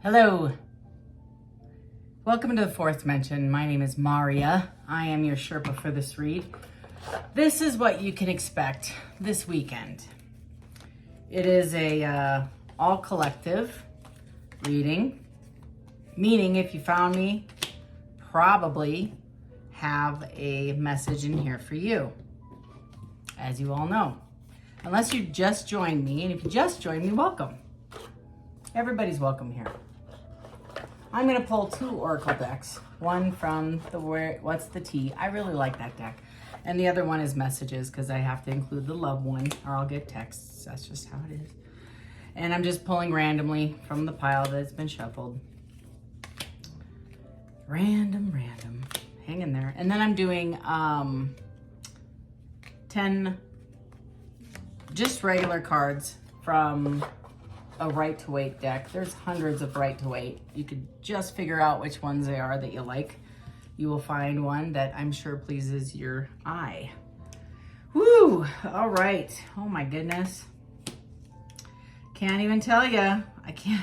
Hello. Welcome to the fourth dimension. My name is Maria. I am your Sherpa for this read. This is what you can expect this weekend. It is a all collective reading, meaning if you found me, probably have a message in here for you, as you all know. Unless you just joined me, and if you just joined me, welcome. Everybody's welcome here. I'm going to pull two oracle decks. One from the What's the Tea? I really like that deck. And the other one is messages because I have to include the loved one or I'll get texts. That's just how it is. And I'm just pulling randomly from the pile that's been shuffled. Random. Hang in there. And then I'm doing 10 just regular cards from a right to wait deck. There's hundreds of right to wait. You could just figure out which ones they are that you like. You will find one that I'm sure pleases your eye. Woo! All right. Oh my goodness. Can't even tell you. I can't.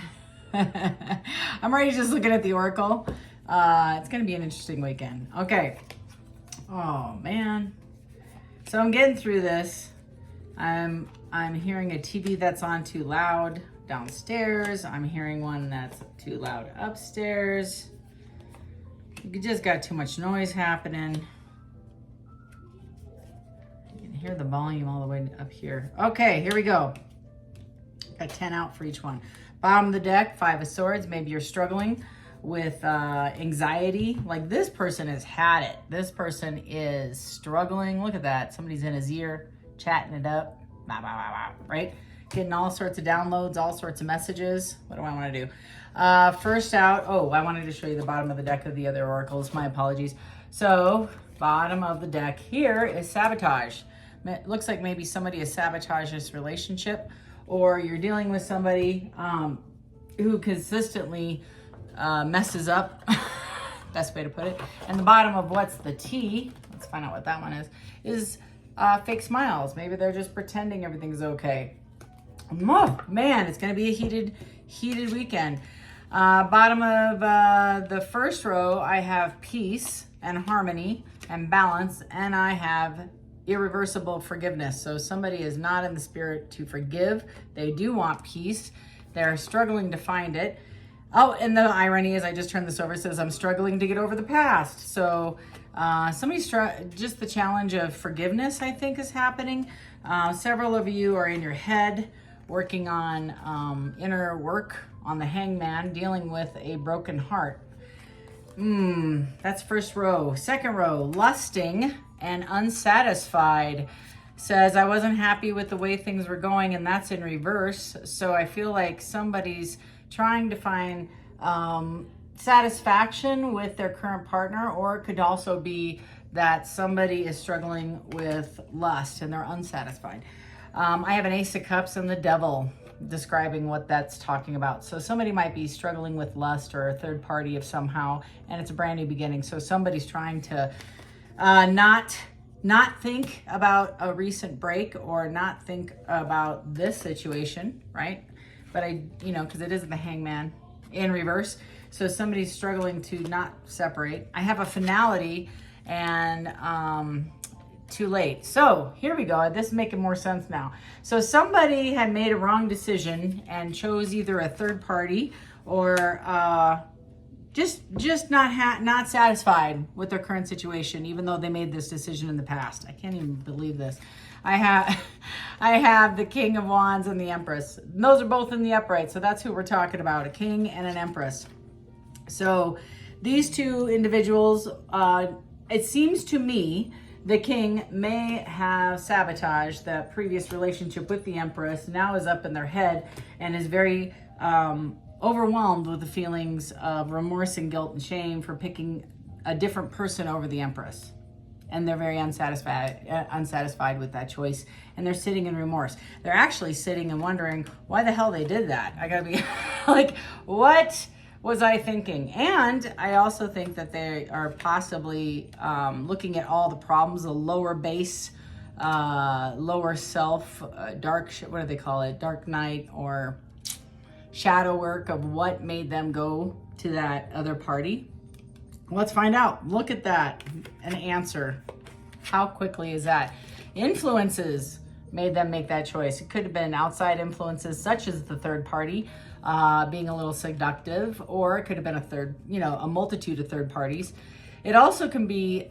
I'm already just looking at the oracle. It's going to be an interesting weekend. Okay. Oh man. So I'm getting through this. I'm hearing a TV that's on too loud downstairs. I'm hearing one that's too loud upstairs. You just got too much noise happening. You can hear the volume all the way up here. Okay, here we go. Got 10 out for each one. Bottom of the deck, 5 of Swords. Maybe you're struggling with anxiety. Like this person has had it. This person is struggling. Look at that. Somebody's in his ear, chatting it up. Right? Getting all sorts of downloads, all sorts of messages. What do I want to do? First out, I wanted to show you the bottom of the deck of the other oracles. My apologies. So, bottom of the deck here is sabotage. It looks like maybe somebody has sabotaged this relationship, or you're dealing with somebody who consistently messes up. Best way to put it. And the bottom of What's the Tea, let's find out what that one is fake smiles. Maybe they're just pretending everything's okay. Oh, man, it's going to be a heated weekend. Bottom of the first row, I have peace and harmony and balance, and I have irreversible forgiveness. So somebody is not in the spirit to forgive. They do want peace. They're struggling to find it. Oh, and the irony is I just turned this over. It says I'm struggling to get over the past. So just the challenge of forgiveness, I think, is happening. Several of you are in your head working on inner work on the Hangman, dealing with a broken heart. That's first row. Second row, lusting and unsatisfied. Says I wasn't happy with the way things were going, and that's in reverse. So I feel like somebody's trying to find satisfaction with their current partner, or it could also be that somebody is struggling with lust and they're unsatisfied. I have an Ace of Cups and the Devil describing what that's talking about. So somebody might be struggling with lust or a third party of somehow, and it's a brand new beginning. So somebody's trying to not think about a recent break or not think about this situation, right? But because it is the Hangman in reverse. So somebody's struggling to not separate. I have a finality and too late. So here we go. This is making more sense now. So somebody had made a wrong decision and chose either a third party or just not satisfied with their current situation, even though they made this decision in the past. I can't even believe this. I have the King of Wands and the Empress. Those are both in the upright, so that's who we're talking about, a king and an empress. So these two individuals, it seems to me, the king may have sabotaged that previous relationship with the empress, now is up in their head and is very overwhelmed with the feelings of remorse and guilt and shame for picking a different person over the empress. And they're very unsatisfied with that choice, and they're sitting in remorse. They're actually sitting and wondering why the hell they did that. I gotta be like, what was I thinking? And I also think that they are possibly looking at all the problems, the lower base, lower self, what do they call it? Dark night or shadow work of what made them go to that other party. Let's find out. Look at that. An answer. How quickly is that? Influences made them make that choice. It could have been outside influences such as the third party being a little seductive, or it could have been a multitude of third parties. It also can be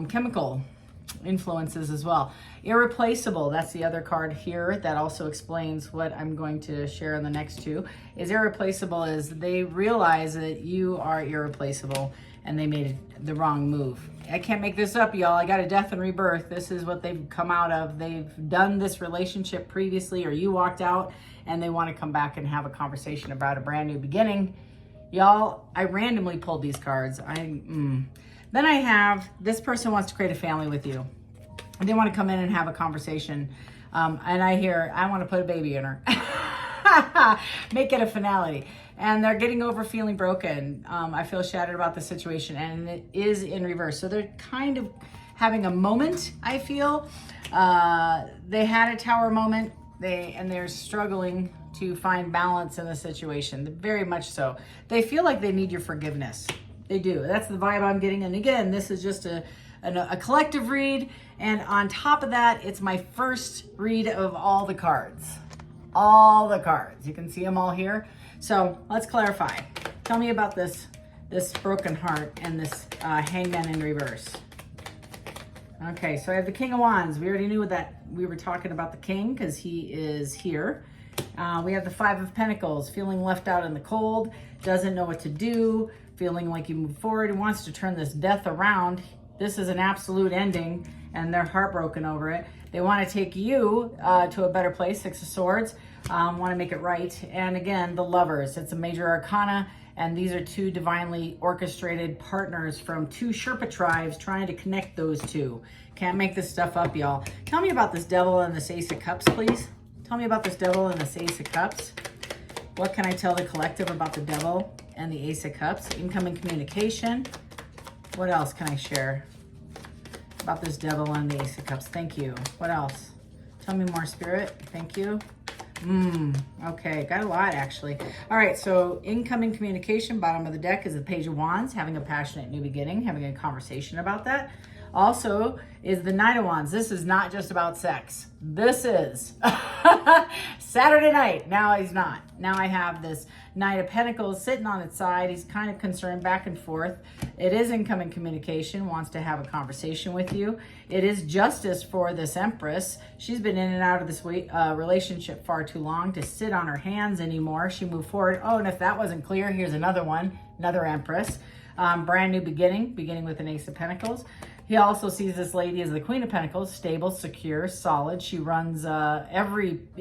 chemical influences as well. Irreplaceable, that's the other card here that also explains what I'm going to share in the next two. Is irreplaceable is they realize that you are irreplaceable and they made the wrong move. I can't make this up, y'all. I got a death and rebirth. This is what they've come out of. They've done this relationship previously, or you walked out and they want to come back and have a conversation about a brand new beginning. Y'all, I randomly pulled these cards. Then I have, this person wants to create a family with you. They want to come in and have a conversation. And I hear, I want to put a baby in her. Make it a finale. And they're getting over feeling broken. I feel shattered about the situation, and it is in reverse. So they're kind of having a moment, I feel. They had a tower moment, and they're struggling to find balance in the situation, very much so. They feel like they need your forgiveness. They do. That's the vibe I'm getting. And again, this is just a collective read. And on top of that, it's my first read of all the cards. All the cards. You can see them all here. So let's clarify. Tell me about this broken heart and this hangman in reverse. Okay, so I have the King of Wands. We already knew that we were talking about the King because he is here. We have the Five of Pentacles, feeling left out in the cold, doesn't know what to do, feeling like you move forward, and wants to turn this death around. This is an absolute ending, and they're heartbroken over it. They want to take you to a better place, Six of Swords, want to make it right. And again, the Lovers, it's a major arcana, and these are two divinely orchestrated partners from two Sherpa tribes trying to connect those two. Can't make this stuff up, y'all. Tell me about this Devil and this Ace of Cups, please. Tell me about this Devil and this Ace of Cups. What can I tell the collective about the Devil and the Ace of Cups? Incoming communication. What else can I share about this Devil and the Ace of Cups? Thank you. What else? Tell me more, Spirit. Thank you. Okay, got a lot actually. All right, so incoming communication, bottom of the deck is the Page of Wands, having a passionate new beginning, having a conversation about that. Also is the Knight of Wands. This is not just about sex. This is Saturday night. Now he's not. Now I have this Knight of Pentacles sitting on its side. He's kind of concerned back and forth. It is incoming communication, wants to have a conversation with you. It is justice for this Empress. She's been in and out of this relationship far too long to sit on her hands anymore. She moved forward. Oh, and if that wasn't clear, here's another one, another Empress. Brand new beginning with an Ace of Pentacles. He also sees this lady as the Queen of Pentacles, stable, secure, solid. She runs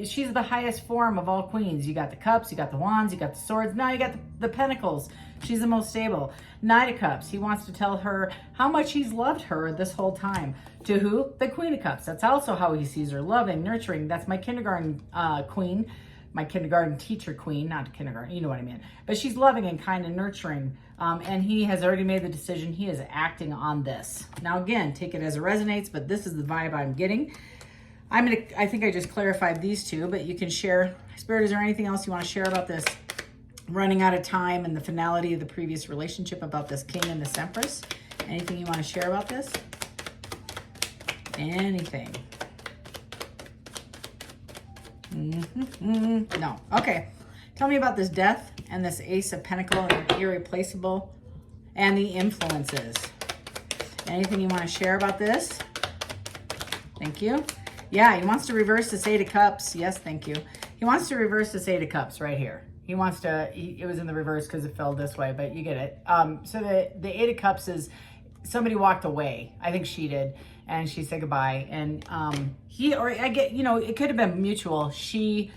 she's the highest form of all queens. You got the cups, you got the wands, you got the swords, now you got the pentacles. She's the most stable. Knight of Cups, he wants to tell her how much he's loved her this whole time. To who? The Queen of Cups. That's also how he sees her, loving, nurturing. That's my kindergarten queen. My kindergarten teacher queen, not kindergarten, you know what I mean. But she's loving and kind and nurturing. And he has already made the decision. He is acting on this. Now, again, take it as it resonates, but this is the vibe I'm getting. I think I just clarified these two, but you can share. Spirit, is there anything else you want to share about this running out of time and the finality of the previous relationship about this King and this Empress? Anything you want to share about this? Anything? No. Okay. Tell me about this Death and this Ace of Pentacles and irreplaceable and the influences. Anything you want to share about this? Thank you. Yeah, he wants to reverse this Eight of Cups. Yes, thank you. He wants to reverse this Eight of Cups right here. He wants to, it was in the reverse because it fell this way, but you get it. So the Eight of Cups is somebody walked away. I think she did. And she said goodbye. And it could have been mutual. She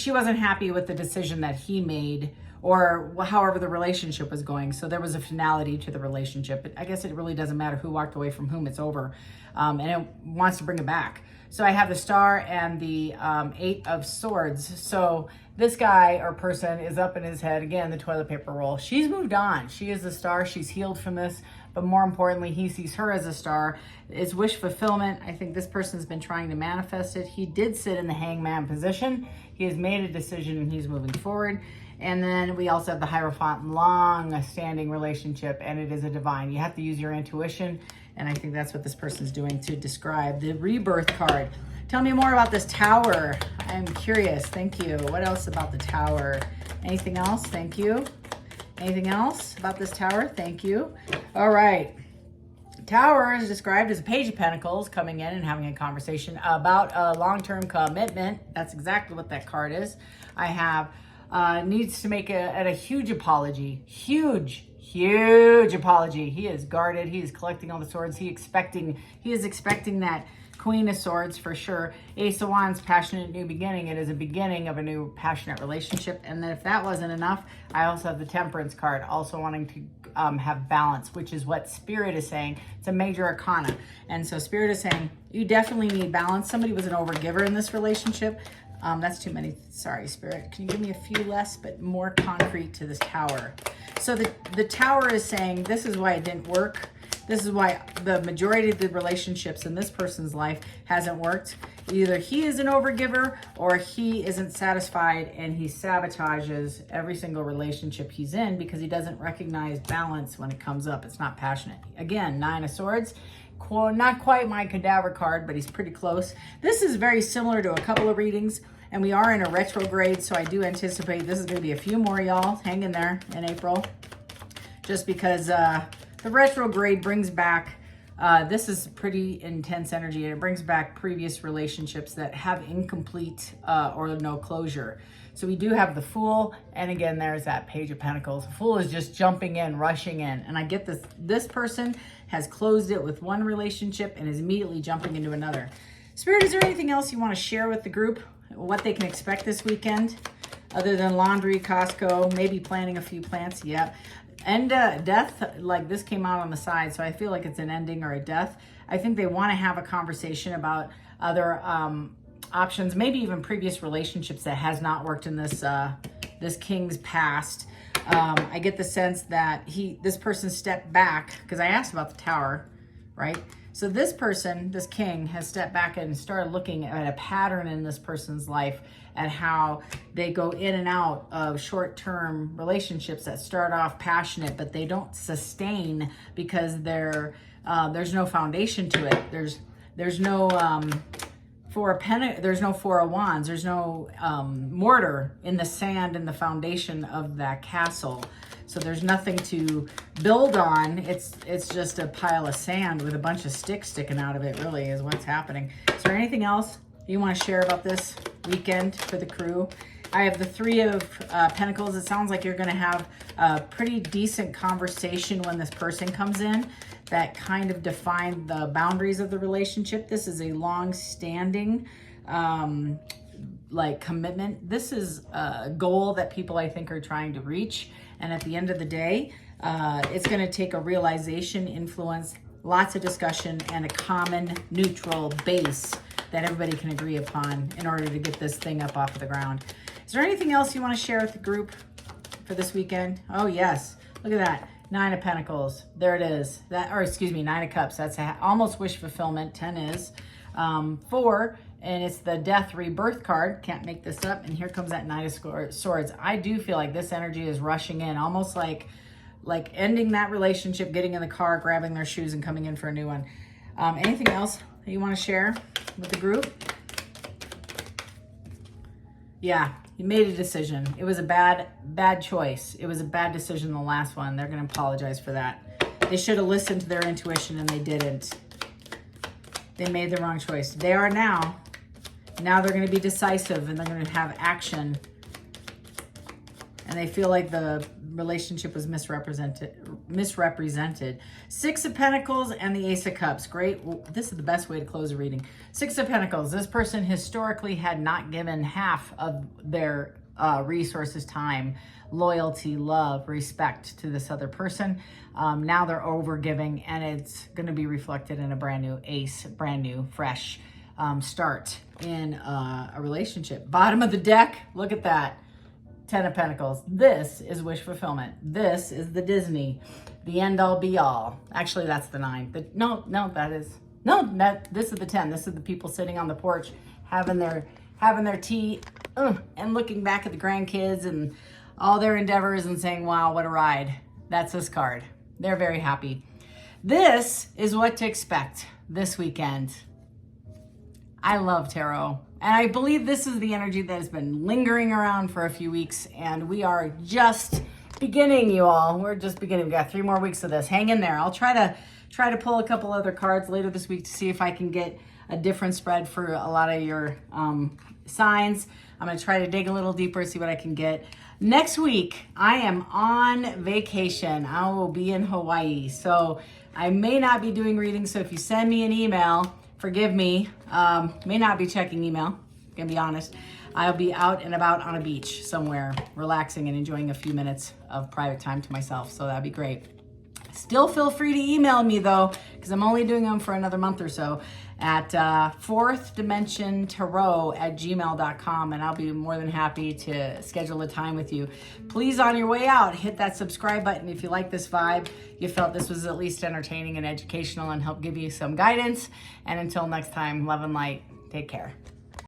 wasn't happy with the decision that he made, or however the relationship was going. So there was a finality to the relationship. But I guess it really doesn't matter who walked away from whom, it's over. And it wants to bring it back. So I have the Star and the Eight of Swords. So this guy or person is up in his head. Again, the toilet paper roll. She's moved on. She is the Star. She's healed from this. But more importantly, he sees her as a star. It's wish fulfillment. I think this person's been trying to manifest it. He did sit in the hangman position. He has made a decision and he's moving forward. And then we also have the Hierophant, long-standing relationship, and it is a divine. You have to use your intuition, and I think that's what this person's doing to describe the rebirth card. Tell me more about this Tower. I'm curious. Thank you. What else about the Tower? Anything else? Thank you. Anything else about this Tower? Thank you. All right. Tower is described as a Page of Pentacles coming in and having a conversation about a long-term commitment. That's exactly what that card is. I have needs to make a huge apology. Huge apology. He is guarded. He is collecting all the swords. He is expecting that Queen of Swords for sure. Ace of Wands, passionate new beginning. It is a beginning of a new passionate relationship. And then if that wasn't enough, I also have the Temperance card, also wanting to have balance, which is what Spirit is saying. It's a major arcana. And so Spirit is saying, you definitely need balance. Somebody was an overgiver in this relationship. That's too many. Sorry, Spirit. Can you give me a few less, but more concrete to this Tower? So the Tower is saying, this is why it didn't work. This is why the majority of the relationships in this person's life hasn't worked. Either he is an overgiver or he isn't satisfied and he sabotages every single relationship he's in because he doesn't recognize balance when it comes up. It's not passionate. Again, Nine of Swords. Not quite my cadaver card, but he's pretty close. This is very similar to a couple of readings, and we are in a retrograde, so I do anticipate this is going to be a few more, y'all. Hang in there in April. Just because the retrograde brings back, this is pretty intense energy, and it brings back previous relationships that have incomplete or no closure. So we do have the Fool, and again, there's that Page of Pentacles. The Fool is just jumping in, rushing in, and I get this. This person has closed it with one relationship and is immediately jumping into another. Spirit, is there anything else you want to share with the group? What they can expect this weekend? Other than laundry, Costco, maybe planting a few plants? Yeah. And death, like this came out on the side, so I feel like it's an ending or a death. I think they want to have a conversation about other options, maybe even previous relationships that has not worked in this this king's past. I get the sense that this person stepped back, because I asked about the Tower, right? So this person, this king, has stepped back and started looking at a pattern in this person's life and how they go in and out of short-term relationships that start off passionate, but they don't sustain because there's no foundation to it. There's no there's no Four of Wands. There's no mortar in the sand in the foundation of that castle. So there's nothing to build on. It's just a pile of sand with a bunch of sticks sticking out of it, really, is what's happening. Is there anything else you want to share about this weekend for the crew? I have the Three of Pentacles. It sounds like you're going to have a pretty decent conversation when this person comes in that kind of define the boundaries of the relationship. This is a long-standing like commitment. This is a goal that people, I think, are trying to reach. And at the end of the day, it's going to take a realization, influence, lots of discussion, and a common neutral base that everybody can agree upon in order to get this thing up off of the ground. Is there anything else you want to share with the group for this weekend? Oh, yes. Look at that. Nine of Pentacles. There it is. Nine of Cups. That's almost wish fulfillment. 10 is. 4, and it's the Death Rebirth card. Can't make this up. And here comes that Knight of Swords. I do feel like this energy is rushing in, almost like ending that relationship, getting in the car, grabbing their shoes, and coming in for a new one. Anything else that you want to share with the group? Yeah, you made a decision. It was a bad choice. It was a bad decision, the last one. They're going to apologize for that. They should have listened to their intuition, and they didn't. They made the wrong choice. They are now. Now they're going to be decisive, and they're going to have action. And they feel like the relationship was misrepresented. Six of Pentacles and the Ace of Cups. Great. Well, this is the best way to close a reading. Six of Pentacles. This person historically had not given half of their resources, time, loyalty, love, respect to this other person. Now they're overgiving, and it's going to be reflected in a brand new ace, brand new, fresh start in a relationship. Bottom of the deck. Look at that. 10 of Pentacles. This is wish fulfillment. This is the Disney, the end all be all. Actually, that's the 9. This is the 10. This is the people sitting on the porch having their tea and looking back at the grandkids and all their endeavors and saying, wow, what a ride. That's this card. They're very happy. This is what to expect this weekend. I love tarot. And I believe this is the energy that has been lingering around for a few weeks. And we are just beginning, you all. We're just beginning. We've got 3 more weeks of this. Hang in there. I'll try to pull a couple other cards later this week to see if I can get a different spread for a lot of your signs. I'm going to try to dig a little deeper, see what I can get. Next week, I am on vacation. I will be in Hawaii. So I may not be doing readings. So if you send me an email, forgive me, may not be checking email, gonna be honest. I'll be out and about on a beach somewhere, relaxing and enjoying a few minutes of private time to myself. So that'd be great. Still feel free to email me though, because I'm only doing them for another month or so at fourthdimensiontarot@gmail.com, and I'll be more than happy to schedule a time with you. Please, on your way out, hit that subscribe button if you like this vibe, you felt this was at least entertaining and educational and help give you some guidance. And until next time, love and light. Take care.